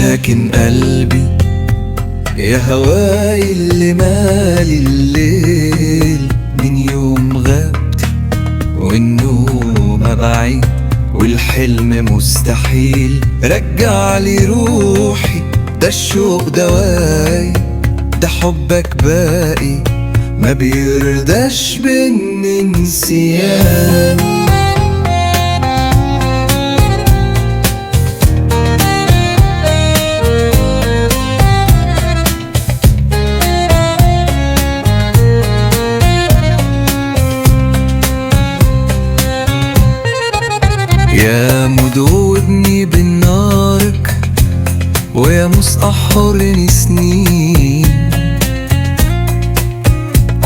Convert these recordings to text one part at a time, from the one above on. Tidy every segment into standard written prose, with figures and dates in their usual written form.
ساكن قلبي، يا هواي اللي مالي الليل. من يوم غبت والنوم بعيد والحلم مستحيل، رجعلي روحي، ده الشوق دواي، ده حبك باقي ما بيرضاش بالنسيان. يا مدوبني بالنارك ويا مسقحرني سنين،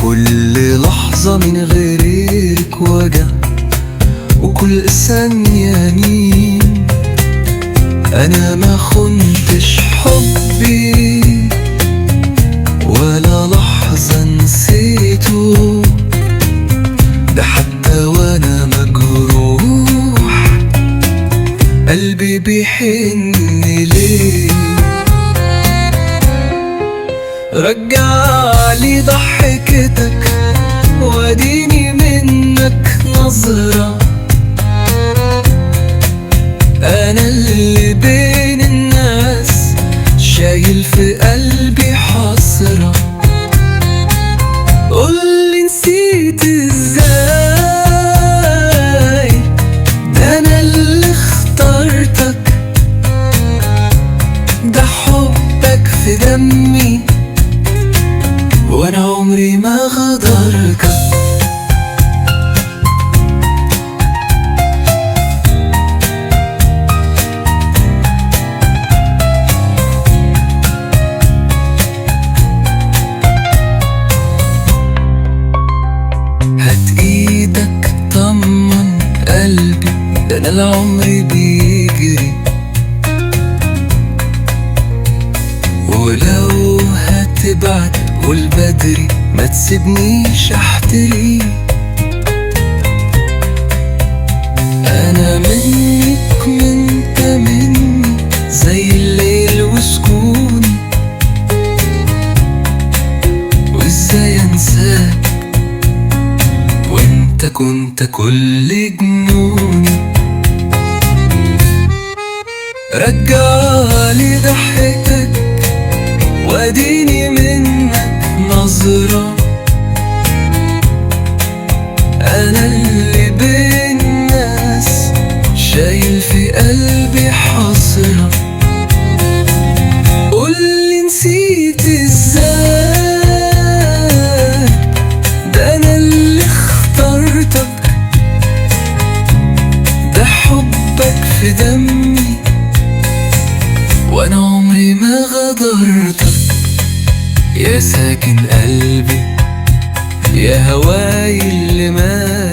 كل لحظة من غيرك وجع وكل ثانية مين. أنا ما خنتش حبي ولا لحظة نسيته، ده حتى وأنا مجروح قلبي بيحن ليه. رجعلي ضحكتك واديني منك نظرة، أنا اللي بين الناس شايل في قلبي حسرة. قولي نسيت ازاي، ده أنا اللي اخترتك، ده حبك في دمي وانا عمري ما غدرك. هات ايدك طمن قلبي، ده انا العمر بيجري، ولو هتبعد قول بدري ما تسيبنيش احتري. انا منك وانت مني زي الليل وسكوني، وازاي انساك وانت كنت كل جنوني. رجعلي ضحكتك واديني منك نظرة، أنا اللي بين الناس شايل في قلبي حسرة. قولي نسيت ازاي، ده أنا اللي اخترتك، ده حبك في دمي وانا عمري ما غدرتك. يا ساكن قلبي، يا هواي اللي مالي